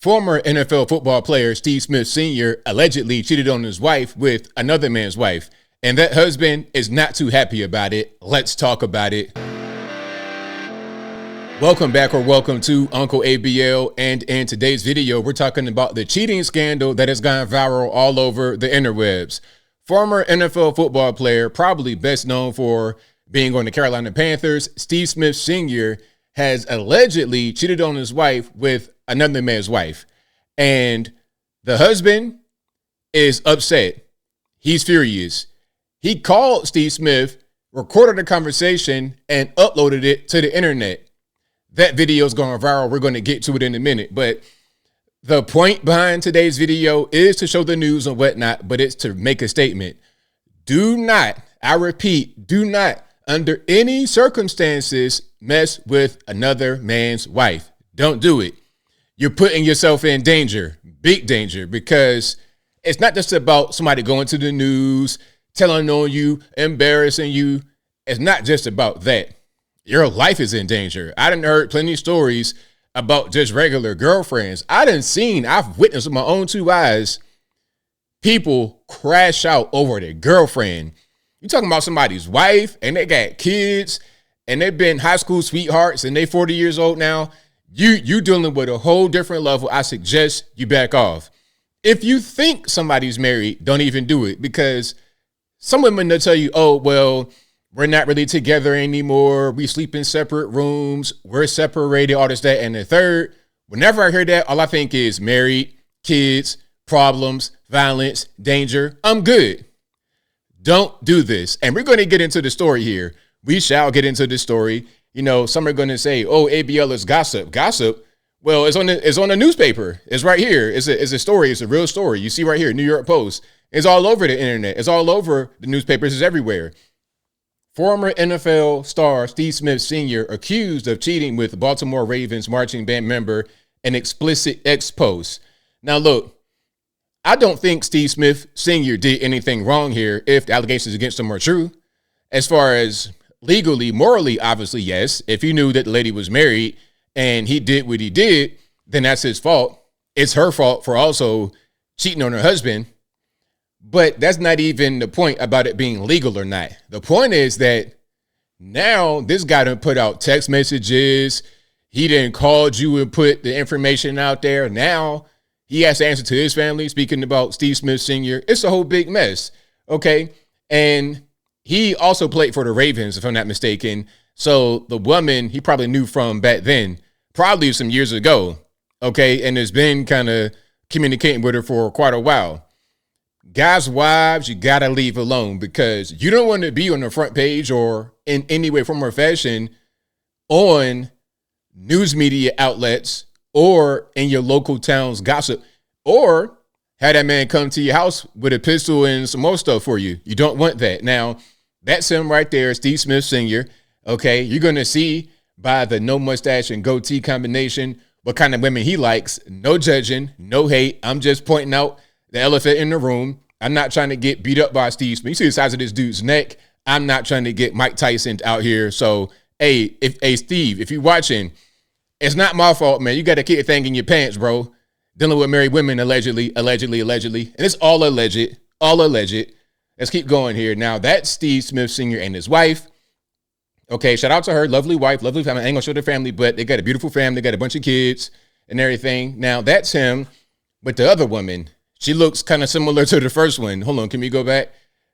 Former NFL football player Steve Smith Sr. allegedly cheated on his wife with another man's wife, and that husband is not too happy about it. Let's talk about it. Welcome back, or welcome to Uncle ABL, and in today's video, we're talking about the cheating scandal that has gone viral all over the interwebs. Former NFL football player, probably best known for being on the Carolina Panthers, Steve Smith Sr. has allegedly cheated on his wife with another man's wife. And the husband is upset. He's furious. He called Steve Smith, recorded the conversation, and uploaded it to the internet. That video is going viral. We're going to get to it in a minute. But the point behind today's video is to show the news and whatnot, but it's to make a statement. Do not, I repeat, do not, under any circumstances, mess with another man's wife. Don't do it. You're putting yourself in danger, big danger, because it's not just about somebody going to the news, telling on you, embarrassing you. It's not just about that. Your life is in danger. I done heard plenty of stories about just regular girlfriends. I've witnessed with my own two eyes, people crash out over their girlfriend. You talking about somebody's wife and they got kids and they've been high school sweethearts and they 40 years old now. You dealing with a whole different level. I suggest you back off. If you think somebody's married, don't even do it, because some women, they'll tell you, oh, well, we're not really together anymore. We sleep in separate rooms. We're separated, all this, that, and the third. Whenever I hear that, all I think is married, kids, problems, violence, danger. I'm good. Don't do this. And we're going to get into the story here. We shall get into the story. You know, some are going to say, oh, ABL is gossip. Gossip? Well, it's on the newspaper. It's right here. It's a story. It's a real story. You see right here, New York Post. It's all over the internet. It's all over the newspapers. It's everywhere. Former NFL star Steve Smith Sr. accused of cheating with Baltimore Ravens marching band member in explicit X post. Now, look, I don't think Steve Smith Sr. did anything wrong here if the allegations against him are true. As far as legally, morally, obviously, yes. If he knew that the lady was married and he did what he did, then that's his fault. It's her fault for also cheating on her husband. But that's not even the point about it being legal or not. The point is that now this guy done put out text messages. He done called you and put the information out there. Now he has to answer to his family. Speaking about Steve Smith Sr., it's a whole big mess. Okay. And he also played for the Ravens, if I'm not mistaken. So the woman he probably knew from back then, probably some years ago. Okay. And has been kind of communicating with her for quite a while. Guys' wives, you got to leave alone, because you don't want to be on the front page or in any way, form, or fashion on news media outlets or in your local town's gossip, or have that man come to your house with a pistol and some more stuff for you. You don't want that. Now, that's him right there, Steve Smith Sr. Okay, you're going to see by the no mustache and goatee combination what kind of women he likes. No judging, no hate. I'm just pointing out the elephant in the room. I'm not trying to get beat up by Steve Smith. You see the size of this dude's neck. I'm not trying to get Mike Tyson out here. So, hey, Steve, if you're watching, it's not my fault, man. You got to keep a thing in your pants, bro. Dealing with married women, allegedly. And it's all alleged. Let's keep going here. Now, that's Steve Smith Sr. and his wife. Okay, shout out to her. Lovely wife, lovely family. I ain't gonna show their family, but they got a beautiful family. They got a bunch of kids and everything. Now, that's him. But the other woman, she looks kind of similar to the first one. Hold on, can we go back?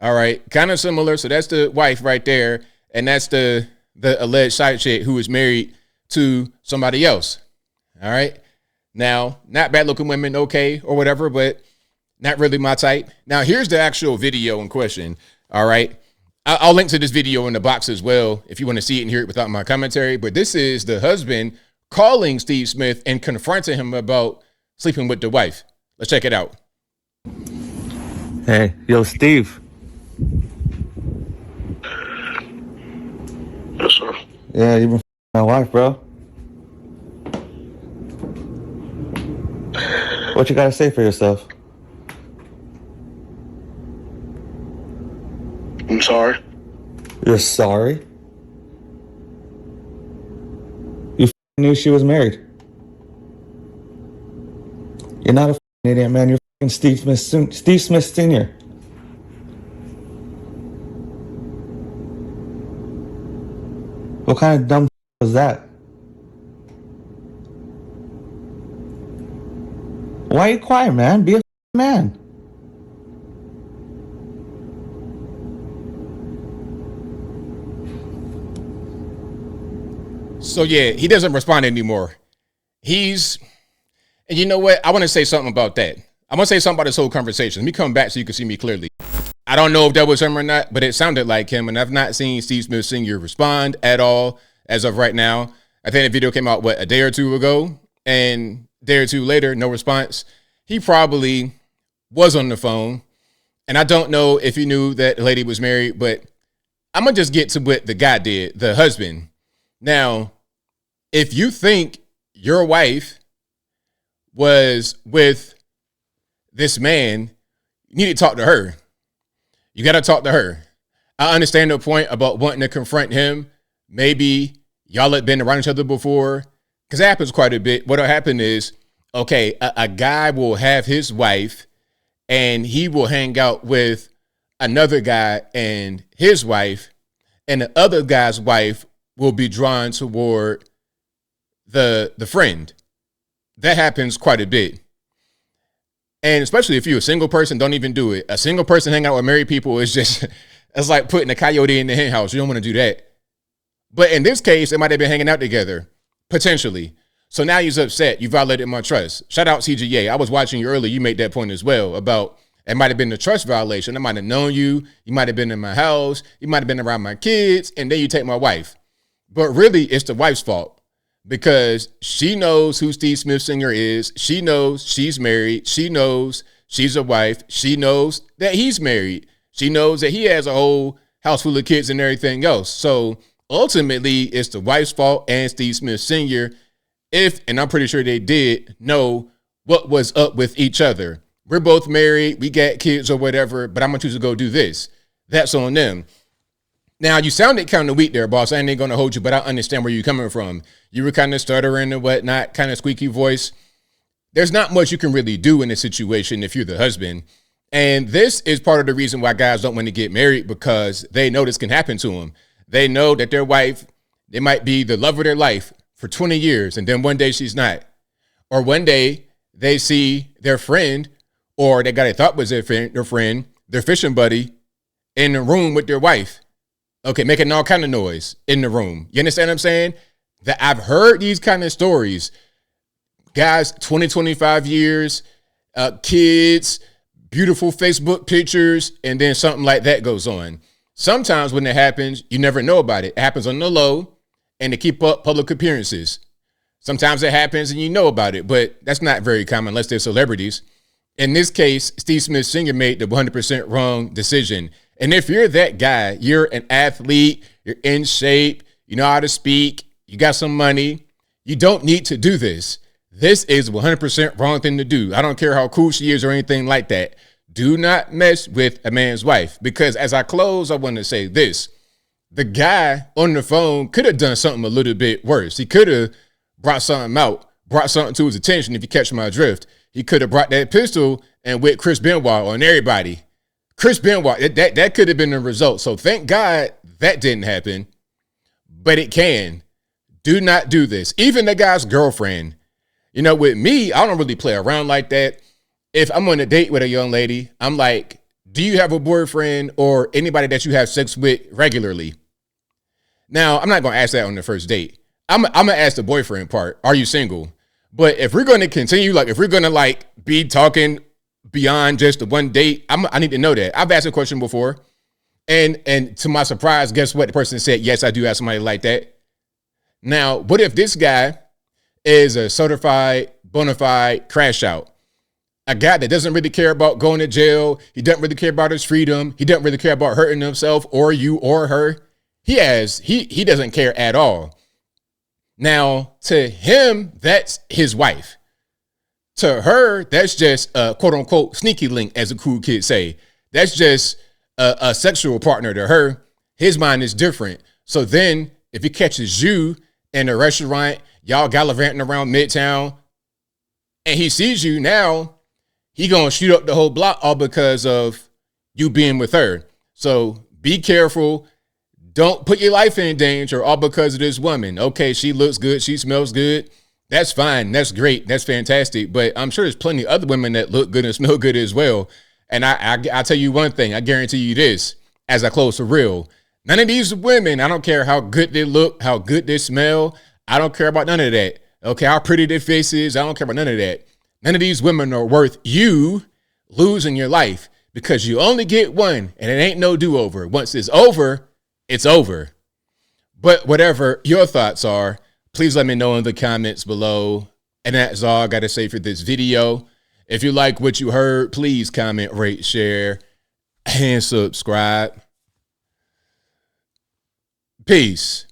All right, kind of similar. So that's the wife right there. And that's the alleged side chick who is married to somebody else. All right. Now, not bad looking women, okay, or whatever, but not really my type. Now, here's the actual video in question. All right. I'll link to this video in the box as well if you want to see it and hear it without my commentary. But this is the husband calling Steve Smith and confronting him about sleeping with the wife. Let's check it out. Hey, yo, Steve. Yes, sir. Yeah, you been my wife, bro. What you gotta say for yourself? I'm sorry. You're sorry? You knew she was married. You're not a idiot, man. You're Steve Smith, Steve Smith Sr. What kind of dumb was that? Why are you quiet, man? Be a man. So yeah, he doesn't respond anymore. And you know what? I want to say something about that. I want to say something about this whole conversation. Let me come back so you can see me clearly. I don't know if that was him or not, but it sounded like him, and I've not seen Steve Smith Sr. respond at all as of right now. I think the video came out, a day or two ago, and a day or two later, no response. He probably was on the phone, and I don't know if he knew that the lady was married, but I'm going to just get to what the guy did, the husband. Now, if you think your wife was with this man, you need to talk to her. You got to talk to her. I understand the point about wanting to confront him. Maybe y'all had been around each other before, because it happens quite a bit. What'll happen is, okay, a guy will have his wife and he will hang out with another guy and his wife, and the other guy's wife will be drawn toward the friend. That happens quite a bit. And especially if you're a single person, don't even do it. A single person hanging out with married people is just, it's like putting a coyote in the hen house. You don't want to do that. But in this case, they might have been hanging out together, potentially. So now he's upset. You violated my trust. Shout out CGA. I was watching you earlier. You made that point as well about it might have been the trust violation. I might have known you. You might have been in my house. You might have been around my kids. And then you take my wife. But really, it's the wife's fault. Because she knows who Steve Smith Sr. is. She knows she's married. She knows she's a wife. She knows that he's married. She knows that he has a whole house full of kids and everything else. So ultimately, it's the wife's fault and Steve Smith Sr. And I'm pretty sure they did know what was up with each other. We're both married. We got kids or whatever, but I'm going to choose to go do this. That's on them. Now, you sounded kind of weak there, boss. I ain't going to hold you, but I understand where you're coming from. You were kind of stuttering and whatnot, kind of squeaky voice. There's not much you can really do in this situation if you're the husband. And this is part of the reason why guys don't want to get married, because they know this can happen to them. They know that their wife, they might be the love of their life for 20 years, and then one day she's not. Or one day they see their friend, or they got a thought was their friend, their fishing buddy, in the room with their wife. Okay, making all kind of noise in the room. You understand what I'm saying? That I've heard these kind of stories. Guys, 20, 25 years, kids, beautiful Facebook pictures, and then something like that goes on. Sometimes when it happens, you never know about it. It happens on the low, and they keep up public appearances. Sometimes it happens and you know about it, but that's not very common unless they're celebrities. In this case, Steve Smith Sr. made the 100% wrong decision. And if you're that guy, you're an athlete, you're in shape, you know how to speak, you got some money, you don't need to do this. This is 100% wrong thing to do. I don't care how cool she is or anything like that. Do not mess with a man's wife. Because as I close, I want to say this. The guy on the phone could have done something a little bit worse. He could have brought something out, brought something to his attention, if you catch my drift. He could have brought that pistol and whipped Chris Benoit on everybody. Chris Benoit, that could have been the result. So thank God that didn't happen, but it can. Do not do this. Even the guy's girlfriend. You know, with me, I don't really play around like that. If I'm on a date with a young lady, I'm like, do you have a boyfriend or anybody that you have sex with regularly? Now, I'm not going to ask that on the first date. I'm going to ask the boyfriend part. Are you single? But if we're going to continue, like if we're going to like be talking beyond just the one date, I need to know that. I've asked a question before, and to my surprise, guess what? The person said, yes, I do have somebody like that. Now, what if this guy is a certified, bona fide crash out? A guy that doesn't really care about going to jail. He doesn't really care about his freedom. He doesn't really care about hurting himself or you or her. He doesn't care at all. Now, to him, that's his wife. To her, that's just a quote unquote sneaky link, as the cool kids say. That's just a sexual partner to her. His mind is different. So then if he catches you in a restaurant, y'all gallivanting around Midtown, and he sees you now, he gonna shoot up the whole block all because of you being with her. So be careful. Don't put your life in danger all because of this woman. Okay, she looks good, she smells good. That's fine. That's great. That's fantastic. But I'm sure there's plenty of other women that look good and smell good as well. And I'll tell you one thing. I guarantee you this, as I close for real. None of these women, I don't care how good they look, how good they smell. I don't care about none of that. Okay, how pretty their face is. I don't care about none of that. None of these women are worth you losing your life because you only get one and it ain't no do-over. Once it's over, it's over. But whatever your thoughts are, please let me know in the comments below. And that's all I got to say for this video. If you like what you heard, please comment, rate, share, and subscribe. Peace.